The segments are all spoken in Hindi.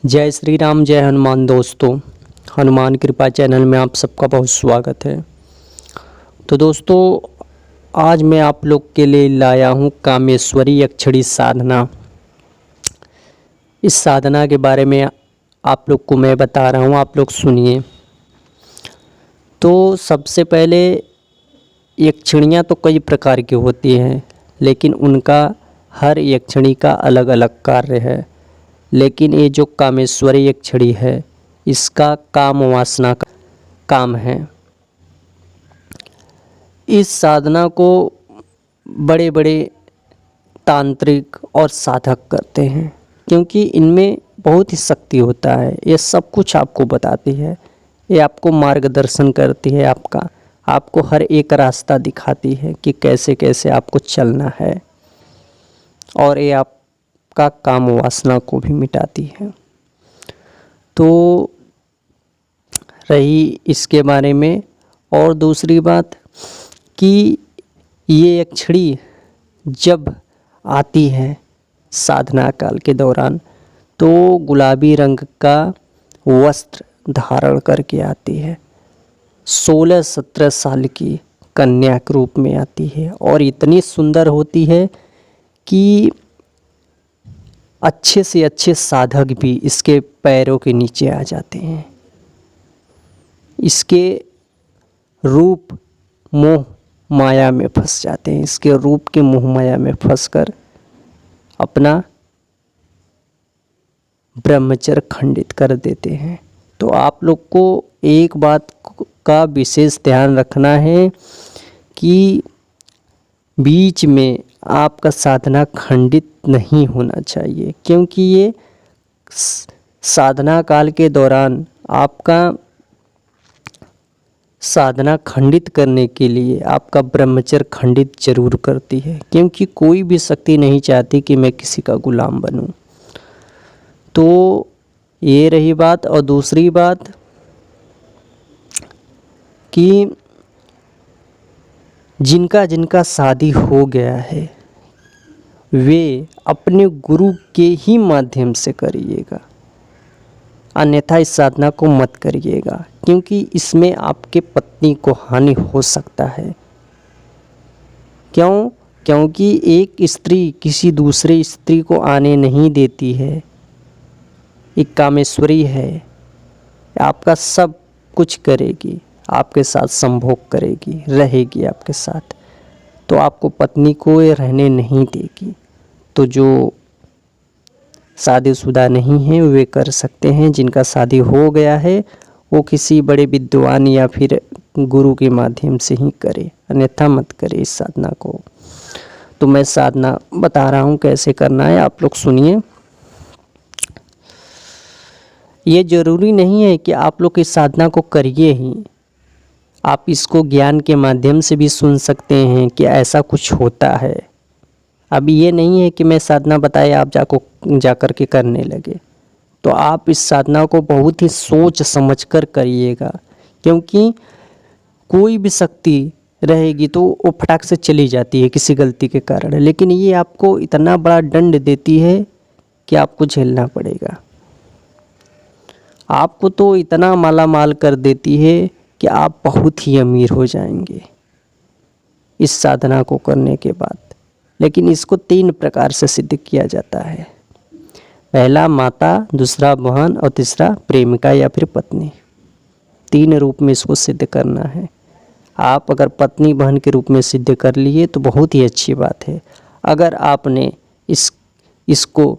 जय श्री राम, जय हनुमान। दोस्तों, हनुमान कृपा चैनल में आप सबका बहुत स्वागत है। तो दोस्तों, आज मैं आप लोग के लिए लाया हूँ कामेश्वरी अक्षरी साधना। इस साधना के बारे में आप लोग को मैं बता रहा हूँ, आप लोग सुनिए। तो सबसे पहले यक्षिणियाँ तो कई प्रकार की होती हैं, लेकिन उनका हर यक्षिणी का अलग अलग कार्य है। लेकिन ये जो कामेश्वरी यक्षिणी है, इसका काम वासना का काम है। इस साधना को बड़े बड़े तांत्रिक और साधक करते हैं, क्योंकि इनमें बहुत ही शक्ति होता है। ये सब कुछ आपको बताती है, ये आपको मार्गदर्शन करती है, आपको हर एक रास्ता दिखाती है कि कैसे कैसे आपको चलना है, और ये आपका काम वासना को भी मिटाती है। तो रही इसके बारे में। और दूसरी बात कि ये यक्षिणी जब आती है साधना काल के दौरान, तो गुलाबी रंग का वस्त्र धारण करके आती है। 16-17 साल की कन्या के रूप में आती है, और इतनी सुंदर होती है कि अच्छे से अच्छे साधक भी इसके पैरों के नीचे आ जाते हैं। इसके रूप मोह माया में फंस जाते हैं, इसके रूप के मोह माया में फंसकर अपना ब्रह्मचर्य खंडित कर देते हैं। तो आप लोग को एक बात का विशेष ध्यान रखना है कि बीच में आपका साधना खंडित नहीं होना चाहिए, क्योंकि ये साधना काल के दौरान आपका साधना खंडित करने के लिए आपका ब्रह्मचर्य खंडित जरूर करती है, क्योंकि कोई भी शक्ति नहीं चाहती कि मैं किसी का गुलाम बनूं। तो ये रही बात। और दूसरी बात कि जिनका जिनका शादी हो गया है, वे अपने गुरु के ही माध्यम से करिएगा, अन्यथा इस साधना को मत करिएगा, क्योंकि इसमें आपके पत्नी को हानि हो सकता है। क्योंकि एक स्त्री किसी दूसरे स्त्री को आने नहीं देती है। एक कामेश्वरी है, आपका सब कुछ करेगी, आपके साथ संभोग करेगी, रहेगी आपके साथ, तो आपको पत्नी को ये रहने नहीं देगी। तो जो शादीशुदा नहीं है वे कर सकते हैं, जिनका शादी हो गया है वो किसी बड़े विद्वान या फिर गुरु के माध्यम से ही करे, अन्यथा मत करे इस साधना को। तो मैं साधना बता रहा हूँ कैसे करना है, आप लोग सुनिए। ये ज़रूरी नहीं है कि आप लोग इस साधना को करिए ही, आप इसको ज्ञान के माध्यम से भी सुन सकते हैं कि ऐसा कुछ होता है। अब ये नहीं है कि मैं साधना बताए आप जा कर के करने लगे। तो आप इस साधना को बहुत ही सोच समझ कर करिएगा, क्योंकि कोई भी शक्ति रहेगी तो वो फटाक से चली जाती है किसी गलती के कारण, लेकिन ये आपको इतना बड़ा दंड देती है कि आपको झेलना पड़ेगा। आपको तो इतना माला माल कर देती है कि आप बहुत ही अमीर हो जाएंगे इस साधना को करने के बाद। लेकिन इसको 3 प्रकार से सिद्ध किया जाता है। पहला माता, दूसरा बहन और तीसरा प्रेमिका या फिर पत्नी। 3 रूप में इसको सिद्ध करना है। आप अगर पत्नी बहन के रूप में सिद्ध कर लिए तो बहुत ही अच्छी बात है। अगर आपने इसको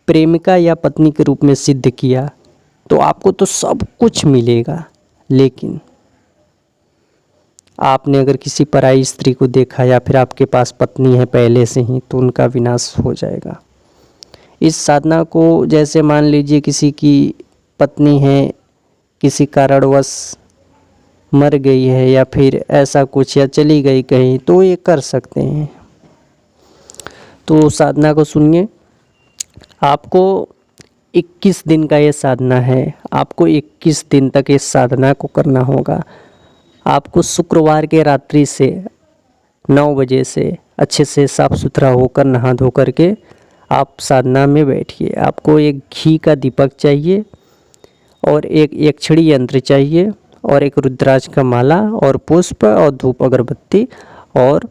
प्रेमिका या पत्नी के रूप में सिद्ध किया तो आपको तो सब कुछ मिलेगा, लेकिन आपने अगर किसी पराई स्त्री को देखा या फिर आपके पास पत्नी है पहले से ही, तो उनका विनाश हो जाएगा। इस साधना को जैसे मान लीजिए किसी की पत्नी है, किसी कारणवश मर गई है या फिर ऐसा कुछ, या चली गई कहीं, तो ये कर सकते हैं। तो साधना को सुनिए। आपको 21 दिन का ये साधना है, आपको 21 दिन तक इस साधना को करना होगा। आपको शुक्रवार के रात्रि से 9 बजे से अच्छे से साफ़ सुथरा होकर नहा धो करके आप साधना में बैठिए। आपको एक घी का दीपक चाहिए और एक यक्षिणी यंत्र चाहिए और एक रुद्राक्ष का माला और पुष्प और धूप अगरबत्ती और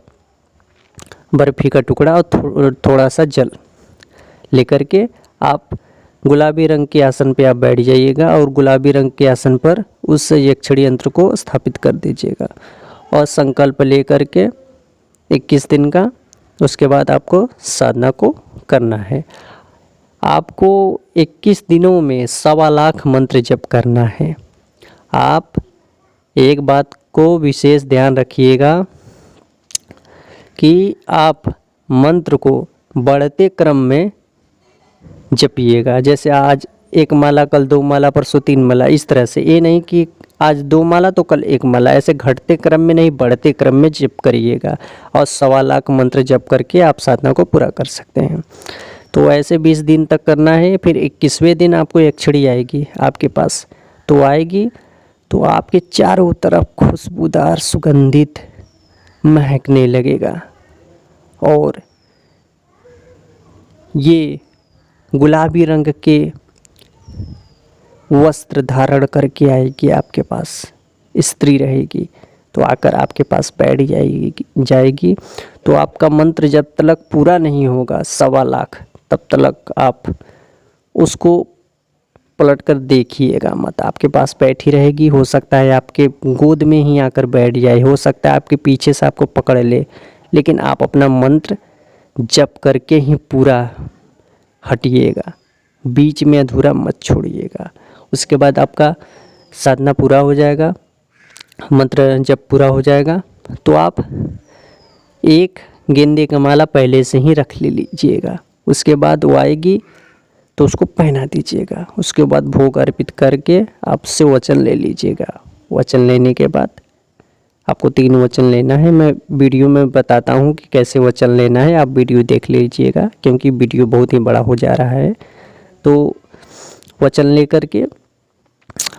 बर्फ़ी का टुकड़ा और थोड़ा सा जल लेकर के आप गुलाबी रंग के आसन पे आप बैठ जाइएगा और गुलाबी रंग के आसन पर उस यक्षिणी यंत्र को स्थापित कर दीजिएगा और संकल्प लेकर के 21 दिन का, उसके बाद आपको साधना को करना है। आपको 21 दिनों में 1.25 लाख मंत्र जप करना है। आप एक बात को विशेष ध्यान रखिएगा कि आप मंत्र को बढ़ते क्रम में जपिएगा। जैसे आज 1 माला, कल 2 माला, परसों 3 माला, इस तरह से। ये नहीं कि आज 2 माला तो कल 1 माला, ऐसे घटते क्रम में नहीं, बढ़ते क्रम में जप करिएगा और 1.25 लाख मंत्र जप करके आप साधना को पूरा कर सकते हैं। तो ऐसे 20 दिन तक करना है। फिर 21वें दिन आपको यक्षिणी आएगी आपके पास, तो आएगी तो आपके चारों तरफ खुशबूदार सुगंधित महकने लगेगा और ये गुलाबी रंग के वस्त्र धारण करके आएगी आपके पास, स्त्री रहेगी। तो आकर आपके पास बैठ जाएगी। तो आपका मंत्र जब तक पूरा नहीं होगा 1.25 लाख, तब तक आप उसको पलट कर देखिएगा मत। आपके पास बैठी रहेगी, हो सकता है आपके गोद में ही आकर बैठ जाए, हो सकता है आपके पीछे से आपको पकड़ ले, लेकिन आप अपना मंत्र जप करके ही पूरा हटिएगा, बीच में अधूरा मत छोड़िएगा। उसके बाद आपका साधना पूरा हो जाएगा, मंत्र जब पूरा हो जाएगा तो आप एक गेंदे का माला पहले से ही रख लीजिएगा। उसके बाद वो आएगी तो उसको पहना दीजिएगा। उसके बाद भोग अर्पित करके आपसे वचन ले लीजिएगा। वचन लेने के बाद आपको 3 वचन लेना है। मैं वीडियो में बताता हूँ कि कैसे वचन लेना है, आप वीडियो देख लीजिएगा क्योंकि वीडियो बहुत ही बड़ा हो जा रहा है। तो वचन लेकर के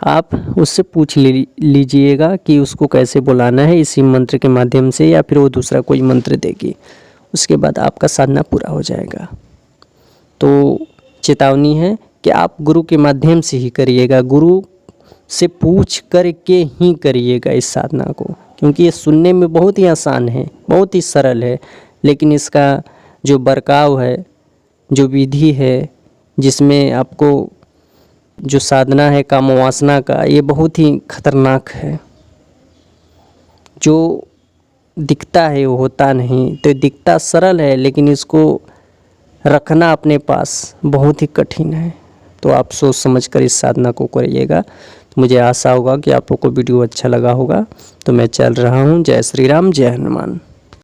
आप उससे पूछ लीजिएगा कि उसको कैसे बुलाना है, इसी मंत्र के माध्यम से या फिर वो दूसरा कोई मंत्र देगी। उसके बाद आपका साधना पूरा हो जाएगा। तो चेतावनी है कि आप गुरु के माध्यम से ही करिएगा, गुरु से पूछ कर के ही करिएगा इस साधना को, क्योंकि ये सुनने में बहुत ही आसान है, बहुत ही सरल है, लेकिन इसका जो बर्ताव है, जो विधि है, जिसमें आपको जो साधना है काम वासना का, ये बहुत ही खतरनाक है। जो दिखता है वो होता नहीं। तो दिखता सरल है लेकिन इसको रखना अपने पास बहुत ही कठिन है। तो आप सोच समझ कर इस साधना को करिएगा। तो मुझे आशा होगा कि आप लोगों को वीडियो अच्छा लगा होगा। तो मैं चल रहा हूँ। जय श्री राम, जय हनुमान।